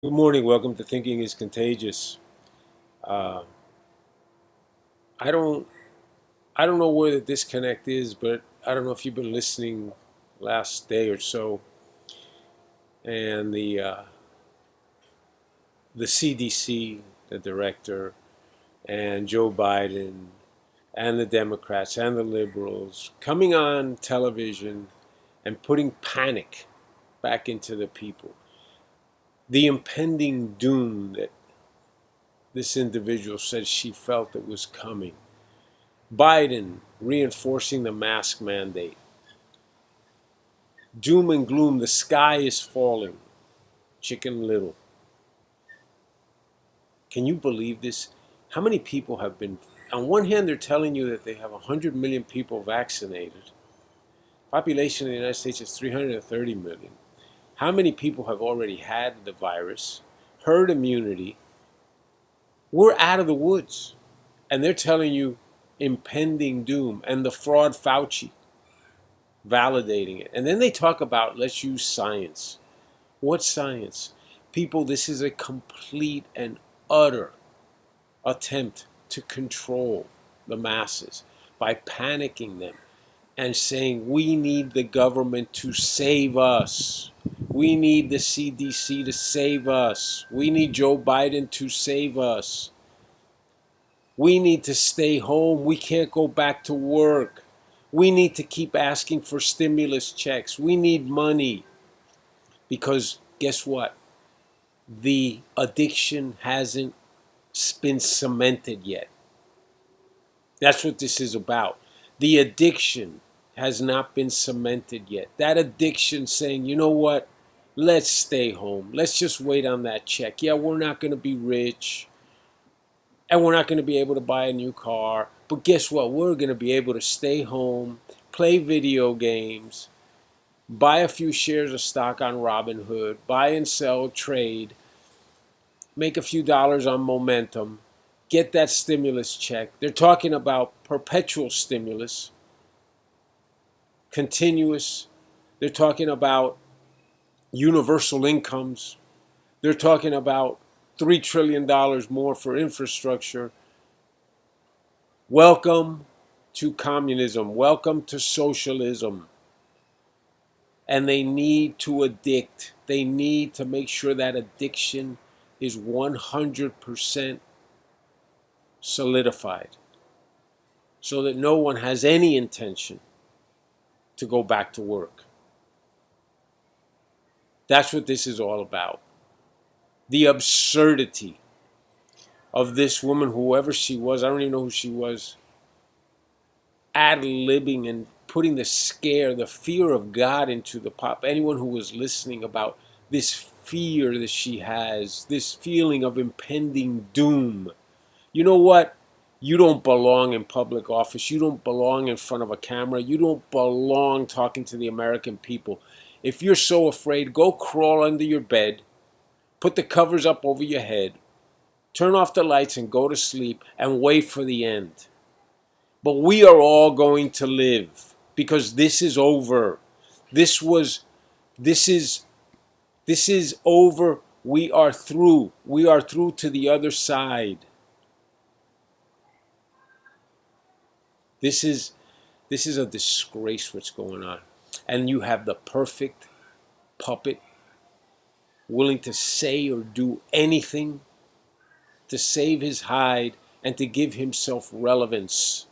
Good morning. Welcome to Thinking is Contagious. Uh, I don't I don't know where the disconnect is, but I don't know if you've been listening last day or so, and the CDC, the director, and Joe Biden, and the Democrats and the liberals coming on television and putting panic back into the people. The impending doom that this individual said she felt that was coming. Biden reinforcing the mask mandate. Doom and gloom, the sky is falling. Chicken Little. Can you believe this? How many people have been, on one hand, they're telling you that they have 100 million people vaccinated. Population in the United States is 330 million. How many people have already had the virus? Herd immunity. We're out of the woods. And they're telling you impending doom. And the fraud Fauci validating it. And then they talk about let's use science. What science? People, this is a complete and utter attempt to control the masses by panicking them and saying we need the government to save us. We need the CDC to save us. We need Joe Biden to save us. We need to stay home. We can't go back to work. We need to keep asking for stimulus checks. We need money. Because guess what? The addiction hasn't been cemented yet. That's what this is about. The addiction has not been cemented yet. That addiction saying, you know what? Let's stay home. Let's just wait on that check. Yeah, we're not going to be rich. And we're not going to be able to buy a new car. But guess what? We're going to be able to stay home, play video games, buy a few shares of stock on Robinhood, buy and sell, trade, make a few dollars on momentum, get that stimulus check. They're talking about perpetual stimulus, continuous. They're talking about universal incomes. They're talking about $3 trillion more for infrastructure. Welcome to communism. Welcome to socialism. And they need to addict. They need to make sure that addiction is 100% solidified so that no one has any intention to go back to work. That's what this is all about. The absurdity of this woman, whoever she was, I don't even know who she was, ad-libbing and putting the scare, the fear of God into the pop. Anyone who was listening about this fear that she has, this feeling of impending doom. You know what? You don't belong in public office. You don't belong in front of a camera. You don't belong talking to the American people. If you're so afraid, go crawl under your bed, put the covers up over your head, turn off the lights and go to sleep and wait for the end. But we are all going to live because this is over. This is over. We are through. We are through to the other side. This is a disgrace what's going on. And you have the perfect puppet willing to say or do anything to save his hide and to give himself relevance,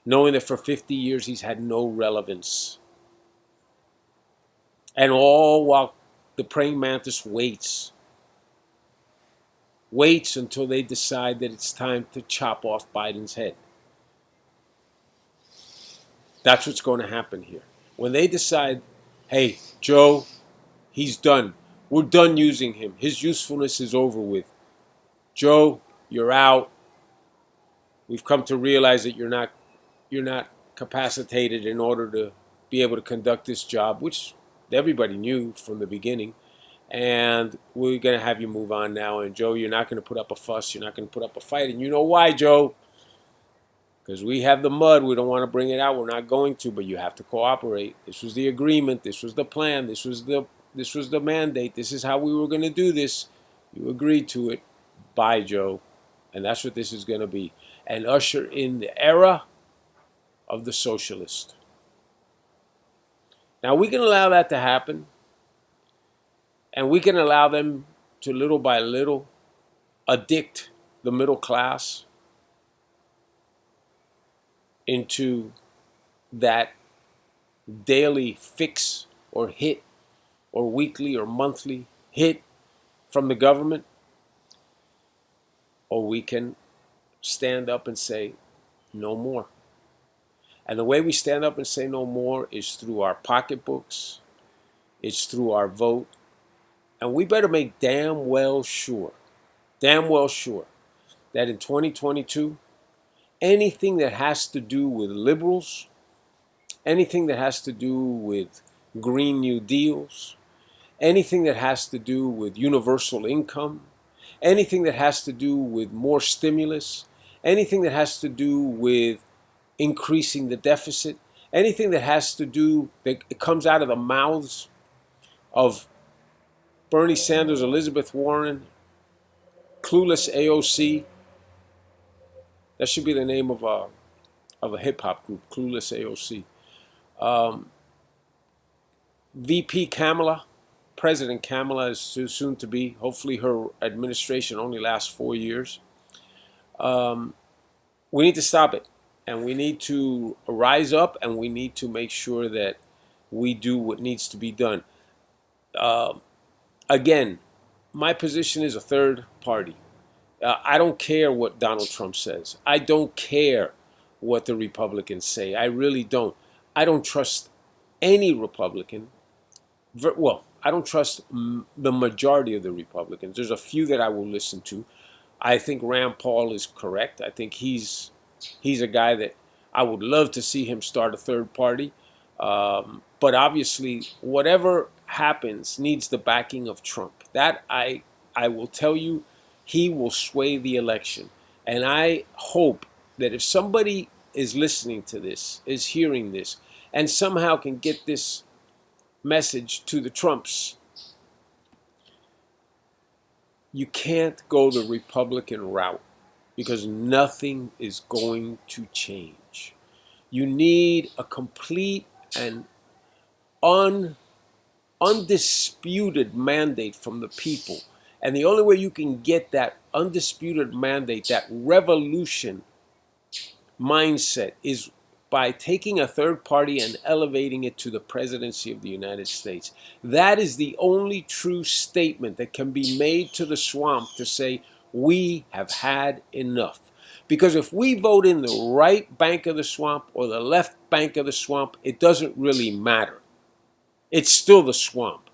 knowing that for 50 years he's had no relevance. And all while the praying mantis waits until they decide that it's time to chop off Biden's head. That's what's going to happen here. When they decide, hey, Joe, he's done. We're done using him. His usefulness is over with. Joe, you're out. We've come to realize that you're not capacitated in order to be able to conduct this job, which everybody knew from the beginning. And we're going to have you move on now. And Joe, you're not going to put up a fuss. You're not going to put up a fight. And you know why, Joe? Because we have the mud. We don't want to bring it out. We're not going to, but you have to cooperate. This was the agreement. This was the plan. This was the This was the mandate. This is how we were going to do this. You agreed to it. Bye, Joe. And that's what this is going to be. And usher in the era of the socialist. Now, we can allow that to happen. And we can allow them to, little by little, addict the middle class into that daily fix or hit or weekly or monthly hit from the government. Or we can stand up and say, no more. And the way we stand up and say no more is through our pocketbooks. It's through our vote. And we better make damn well sure that in 2022, anything that has to do with liberals, anything that has to do with Green New Deals, anything that has to do with universal income, anything that has to do with more stimulus, anything that has to do with increasing the deficit, anything that has to do, that comes out of the mouths of Bernie Sanders, Elizabeth Warren, Clueless AOC. That should be the name of a hip-hop group, Clueless AOC. VP Kamala, President Kamala is soon to be. Hopefully her administration only lasts 4 years. We need to stop it. And we need to rise up, and we need to make sure that we do what needs to be done. Again, my position is a third party. I don't care what Donald Trump says. I don't care what the Republicans say. I really don't. I don't trust any Republican. Well, I don't trust the majority of the Republicans. There's a few that I will listen to. I think Rand Paul is correct. I think he's a guy that I would love to see him start a third party. But obviously, whatever happens needs the backing of Trump. That I will tell you, he will sway the election. And I hope that if somebody is listening to this, is hearing this, and somehow can get this message to the Trumps, you can't go the Republican route because nothing is going to change. You need a complete and undisputed mandate from the people. And the only way you can get that undisputed mandate, that revolution mindset, is by taking a third party and elevating it to the presidency of the United States. That is the only true statement that can be made to the swamp to say, we have had enough. Because if we vote in the right bank of the swamp or the left bank of the swamp, it doesn't really matter. It's still the swamp.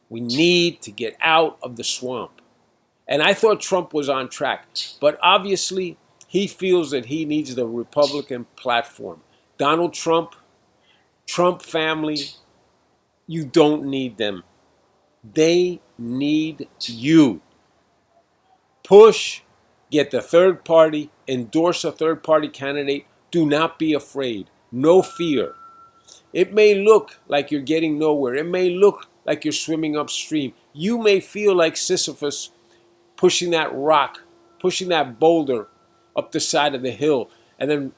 We need to get out of the swamp. And I thought Trump was on track. But obviously, he feels that he needs the Republican platform. Donald Trump, Trump family, you don't need them. They need you. Push, get the third party, endorse a third party candidate. Do not be afraid. No fear. It may look like you're getting nowhere. It may look like you're swimming upstream. You may feel like Sisyphus pushing that rock, pushing that boulder up the side of the hill, and then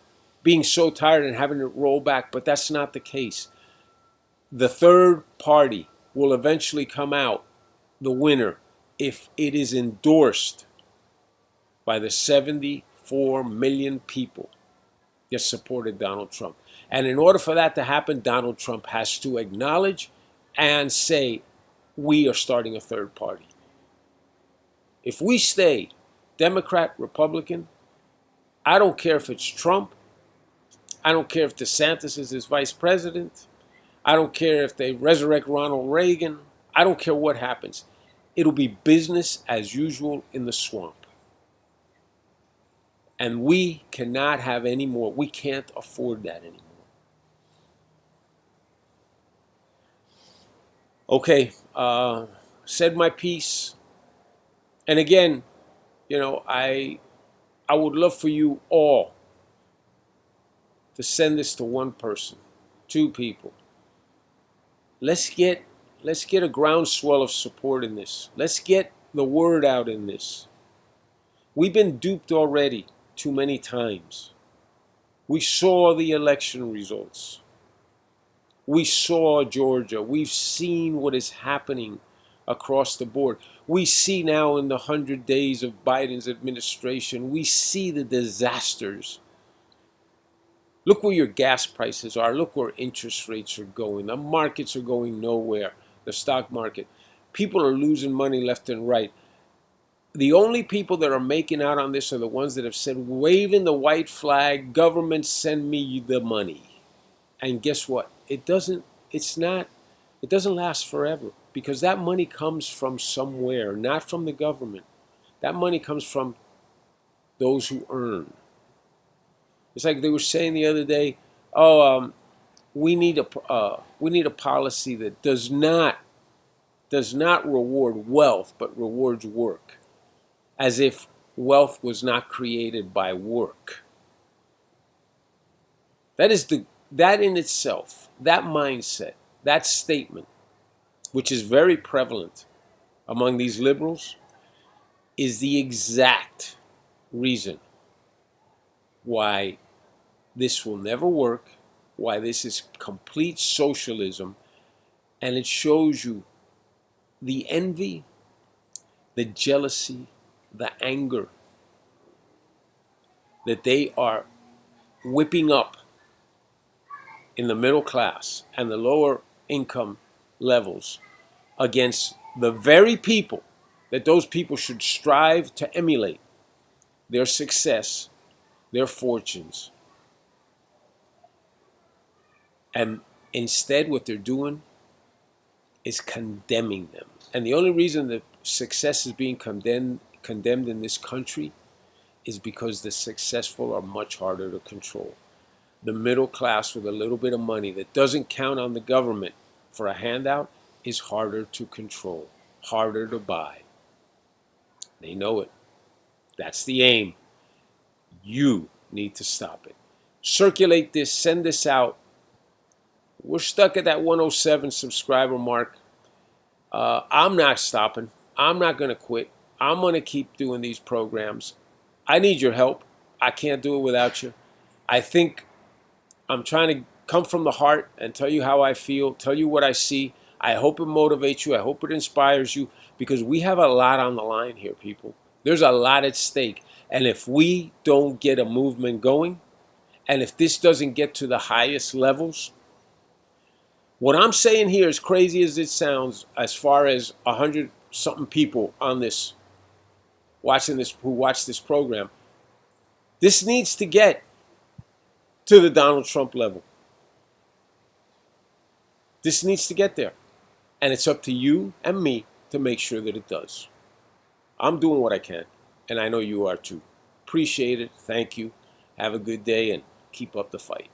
being so tired and having it roll back. But that's not the case. The third party will eventually come out the winner if it is endorsed by the 74 million people that supported Donald Trump. And in order for that to happen, Donald Trump has to acknowledge and say, we are starting a third party. If we stay Democrat, Republican, I don't care if it's Trump. I don't care if DeSantis is his vice president. I don't care if they resurrect Ronald Reagan. I don't care what happens. It'll be business as usual in the swamp. And we cannot have any more. We can't afford that anymore. Okay, said my piece. And again, I would love for you all to send this to one person, two people. Let's get Let's get a groundswell of support in this. Let's get the word out in this. We've been duped already too many times. We saw the election results. We saw Georgia. We've seen what is happening across the board. We see now in the 100 days of Biden's administration, we see the disasters. Look where your gas prices are. Look where interest rates are going. The markets are going nowhere. The stock market. People are losing money left and right. The only people that are making out on this are the ones that have said, waving the white flag, government send me the money. And guess what? It doesn't last forever, because that money comes from somewhere, not from the government. That money comes from those who earn. It's like they were saying the other day, we need a policy that does not reward wealth, but rewards work, as if wealth was not created by work. That in itself, that mindset, that statement, which is very prevalent among these liberals, is the exact reason why this will never work, why this is complete socialism, and it shows you the envy, the jealousy, the anger that they are whipping up in the middle class and the lower income levels against the very people that those people should strive to emulate their success, their fortunes. And instead, what they're doing is condemning them. And the only reason that success is being condemned in this country is because the successful are much harder to control. The middle class with a little bit of money that doesn't count on the government for a handout is harder to control, harder to buy. They know it. That's the aim. You need to stop it. Circulate this, send this out. We're stuck at that 107 subscriber mark. I'm not stopping. I'm not going to quit. I'm going to keep doing these programs. I need your help. I can't do it without you. I think I'm trying to come from the heart and tell you how I feel, tell you what I see. I hope it motivates you. I hope it inspires you, because we have a lot on the line here, people. There's a lot at stake. And if we don't get a movement going, and if this doesn't get to the highest levels, what I'm saying here, as crazy as it sounds, as far as 100-something people on this, who watch this program, this needs to get to the Donald Trump level. This needs to get there. And it's up to you and me to make sure that it does. I'm doing what I can, and I know you are too. Appreciate it. Thank you. Have a good day, and keep up the fight.